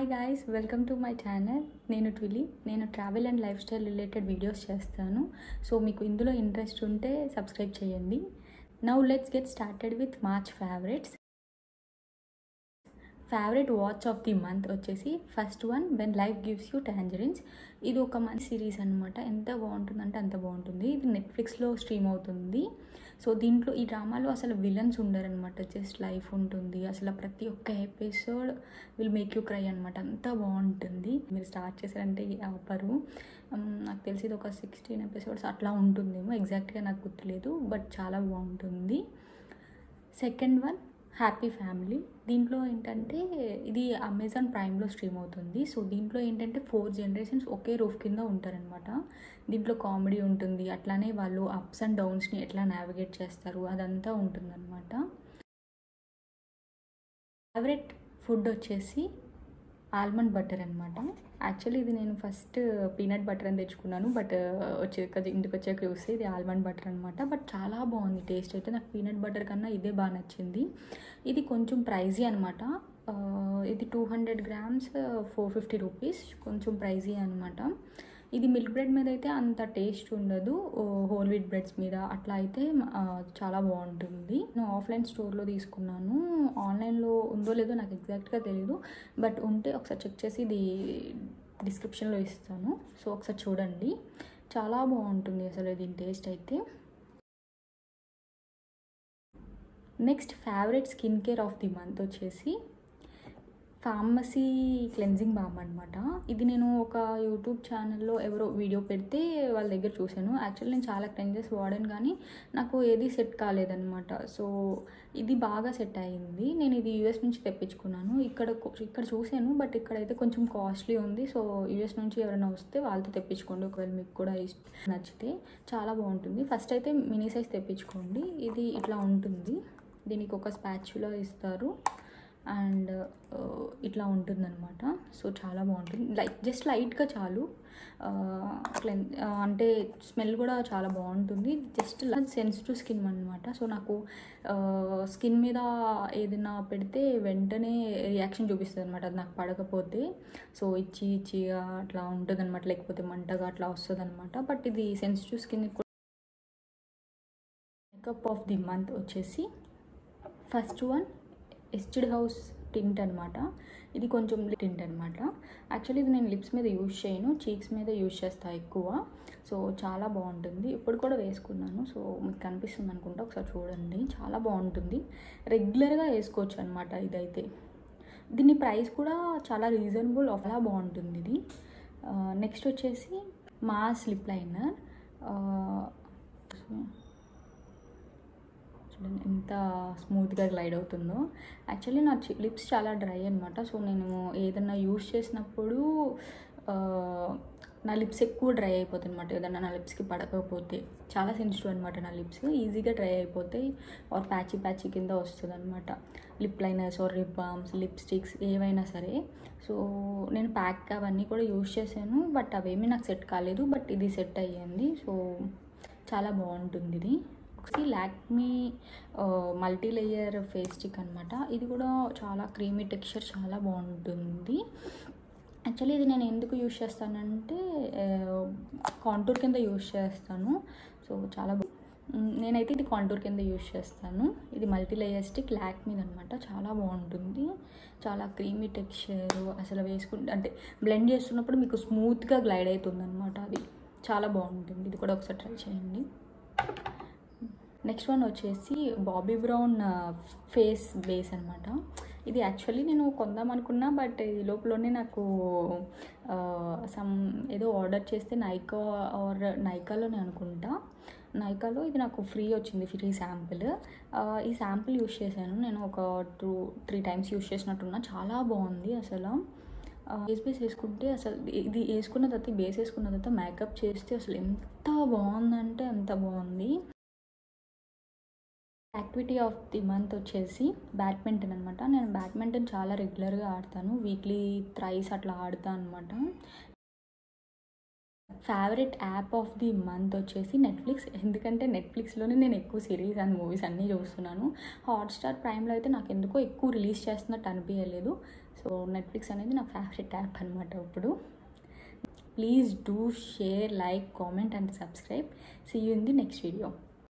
Hi guys, welcome to my channel. నేను ట్విలీ. నేను travel and lifestyle related videos చేస్తాను. సో మీకు ఇందులో ఇంట్రెస్ట్ ఉంటే సబ్స్క్రైబ్ చేయండి. Now let's get started with March favourites. Favourite watch of the month వచ్చేసి first one when life gives you tangerines. ఇది ఒక మంచి సిరీస్ అనమాట. ఎంత బాగుంటుందంటే అంత బాగుంటుంది. ఇది నెట్ఫ్లిక్స్లో స్ట్రీమ్ అవుతుంది. సో దీంట్లో ఈ డ్రామాలో అసలు విలన్స్ ఉండరనమాట, జస్ట్ లైఫ్ ఉంటుంది. అసలు ప్రతి ఒక్క episode will make you cry అనమాట. అంత బాగుంటుంది. మీరు స్టార్ట్ చేశారంటే ఆపరు. నాకు తెలిసి ఇది ఒక 16 ఎపిసోడ్స్ అట్లా ఉంటుందేమో, ఎగ్జాక్ట్గా నాకు గుర్తులేదు, బట్ చాలా బాగుంటుంది. Second one happy family. దీంట్లో ఏంటంటే ఇది అమెజాన్ ప్రైమ్లో స్ట్రీమ్ అవుతుంది. సో దీంట్లో ఏంటంటే 4 జనరేషన్స్ ఒకే రూఫ్ కింద ఉంటారనమాట. దీంట్లో కామెడీ ఉంటుంది, అట్లానే వాళ్ళు అప్స్ అండ్ డౌన్స్ని ఎట్లా నావిగేట్ చేస్తారు అదంతా ఉంటుందన్నమాట. ఫేవరెట్ ఫుడ్ వచ్చేసి ఆల్మండ్ బటర్ అనమాట. యాక్చువల్లీ ఇది నేను ఫస్ట్ పీనట్ బటర్ అని తెచ్చుకున్నాను, బట్ ఇంటికి వచ్చాక చూస్తే ఇది ఆల్మండ్ బటర్ అనమాట. బట్ చాలా బాగుంది టేస్ట్ అయితే. నాకు పీనట్ బటర్ కన్నా ఇదే బాగా నచ్చింది. ఇది కొంచెం ప్రైజీ అనమాట. ఇది 200 grams 450 రూపీస్, కొంచెం ప్రైజీ అనమాట. ఇది మిల్క్ బ్రెడ్ మీద అయితే అంత టేస్ట్ ఉండదు, హోల్ వీట్ బ్రెడ్స్ మీద అట్లా అయితే చాలా బాగుంటుంది. నేను ఆఫ్లైన్ స్టోర్లో తీసుకున్నాను. ఆన్లైన్లో ఉందో లేదో నాకు ఎగ్జాక్ట్గా తెలీదు, బట్ ఉంటే ఒకసారి చెక్ చేసి ఇది డిస్క్రిప్షన్లో ఇస్తాను. సో ఒకసారి చూడండి, చాలా బాగుంటుంది అసలు దీని టేస్ట్ అయితే. Next favourite skin care of the month వచ్చేసి ఫార్మసీ క్లెన్జింగ్ బామ్ అనమాట. ఇది నేను ఒక యూట్యూబ్ ఛానల్లో ఎవరో వీడియో పెడితే వాళ్ళ దగ్గర చూశాను. యాక్చువల్లీ నేను చాలా క్లెన్జెస్ వాడాను, కానీ నాకు ఏది సెట్ కాలేదనమాట. సో ఇది బాగా సెట్ అయ్యింది. నేను ఇది యూఎస్ నుంచి తెప్పించుకున్నాను. ఇక్కడ చూశాను, బట్ ఇక్కడైతే కొంచెం కాస్ట్లీ ఉంది. సో యూఎస్ నుంచి ఎవరైనా వస్తే వాళ్ళతో తెప్పించుకోండి, ఒకవేళ మీకు కూడా నచ్చితే. చాలా బాగుంటుంది. ఫస్ట్ అయితే మినీ సైజ్ తెప్పించుకోండి. ఇది ఇట్లా ఉంటుంది. దీనికి ఒక స్పాచులా ఇస్తారు అండ్ ఇట్లా ఉంటుందన్నమాట. సో చాలా బాగుంటుంది. జస్ట్ లైట్గా చాలు. అంటే స్మెల్ కూడా చాలా బాగుంటుంది. జస్ట్ సెన్సిటివ్ స్కిన్ అనమాట. సో నాకు స్కిన్ మీద ఏదైనా పెడితే వెంటనే రియాక్షన్ చూపిస్తుంది అనమాట, అది నాకు పడకపోతే. సో ఇచ్చిగా అట్లా ఉంటుంది అనమాట, లేకపోతే మంటగా అట్లా వస్తుంది అనమాట. బట్ ఇది sensitive skin. Makeup of the month వచ్చేసి ఫస్ట్ వన్ ఎస్టెడ్ హౌస్ టింట్ అనమాట. ఇది కొంచెం టింట్ అనమాట. యాక్చువల్లీ ఇది నేను లిప్స్ మీద యూజ్ చేయను, చీక్స్ మీద యూజ్ చేస్తాను ఎక్కువ. సో చాలా బాగుంటుంది. ఇప్పుడు కూడా వేసుకున్నాను, సో మీకు కనిపిస్తుంది అనుకుంటా, ఒకసారి చూడండి. చాలా బాగుంటుంది, రెగ్యులర్గా వేసుకోవచ్చు అనమాట ఇదైతే. దీని ప్రైస్ కూడా చాలా రీజనబుల్, అలా బాగుంటుంది ఇది. నెక్స్ట్ వచ్చేసి మాస్ లిప్ లైనర్. ఎంత స్మూత్గా గ్లైడ్ అవుతుందో. యాక్చువల్లీ నా లిప్స్ చాలా డ్రై అనమాట. సో నేను ఏదన్నా యూజ్ చేసినప్పుడు నా లిప్స్ ఎక్కువ డ్రై అయిపోతాయి అనమాట. ఏదన్నా నా లిప్స్కి పడకపోతే. చాలా సెన్సిటివ్ అనమాట నా లిప్స్, ఈజీగా డ్రై అయిపోతాయి ఆర్ ప్యాచీ కింద వస్తుంది అనమాట. Lip liners or lip balms, lipsticks ఏవైనా సరే. సో నేను ప్యాక్ అవన్నీ కూడా యూజ్ చేశాను, బట్ అవేమీ నాకు సెట్ కాలేదు. బట్ ఇది సెట్ అయ్యింది. సో చాలా బాగుంటుంది ఇది. Lakme multi layer face stick అనమాట. ఇది కూడా చాలా క్రీమీ టెక్స్చర్, చాలా బాగుంటుంది. యాక్చువల్లీ ఇది నేను ఎందుకు యూజ్ చేస్తానంటే కాంటూర్ కింద యూజ్ చేస్తాను. సో చాలా నేనైతే ఇది కాంటూర్ కింద యూజ్ చేస్తాను. ఇది మల్టీ లేయర్ స్టిక్ లాక్మీ అనమాట. చాలా బాగుంటుంది, చాలా క్రీమీ టెక్స్చర్. అసలు వేసుకుంటే అంటే బ్లెండ్ చేస్తున్నప్పుడు మీకు స్మూత్గా గ్లైడ్ అవుతుంది అనమాట. అది చాలా బాగుంటుంది. ఇది కూడా ఒకసారి ట్రై చేయండి. నెక్స్ట్ వన్ వచ్చేసి బాబీ బ్రౌన్ ఫేస్ బేస్ అనమాట. ఇది యాక్చువల్లీ నేను కొందాం అనుకున్నా, బట్ ఈ లోపలనే నాకు ఏదో ఆర్డర్ చేస్తే నైకాలోనే అనుకుంటా. నైకాలో ఇది నాకు ఫ్రీ వచ్చింది, ఫ్రీ శాంపిల్. ఈ శాంపిల్ యూజ్ చేశాను నేను ఒక 2-3 times యూజ్ చేసినట్టున్నా. చాలా బాగుంది అసలు. బేస్ వేసుకుంటే అసలు ఇది వేసుకున్న తర్వాత బేస్ వేసుకున్న తర్వాత మేకప్ చేస్తే అసలు ఎంత బాగుందంటే అంత బాగుంది. యాక్టివిటీ ఆఫ్ ది మంత్ వచ్చేసి బ్యాడ్మింటన్ అనమాట. నేను బ్యాడ్మింటన్ చాలా రెగ్యులర్గా ఆడతాను, వీక్లీ థ్రైస్ అట్లా ఆడతాను అనమాట. Favourite app off the month వచ్చేసి నెట్ఫ్లిక్స్. ఎందుకంటే నెట్ఫ్లిక్స్లోనే నేను ఎక్కువ సిరీస్ అండ్ మూవీస్ అన్నీ చూస్తున్నాను. హాట్స్టార్ ప్రైమ్లో అయితే నాకు ఎందుకో ఎక్కువ రిలీజ్ చేస్తున్నట్టు అనిపించలేదు. సో నెట్ఫ్లిక్స్ అనేది నా ఫేవరెట్ యాప్ అనమాట ఇప్పుడు. Please do share, like, comment and subscribe. See you in the next video.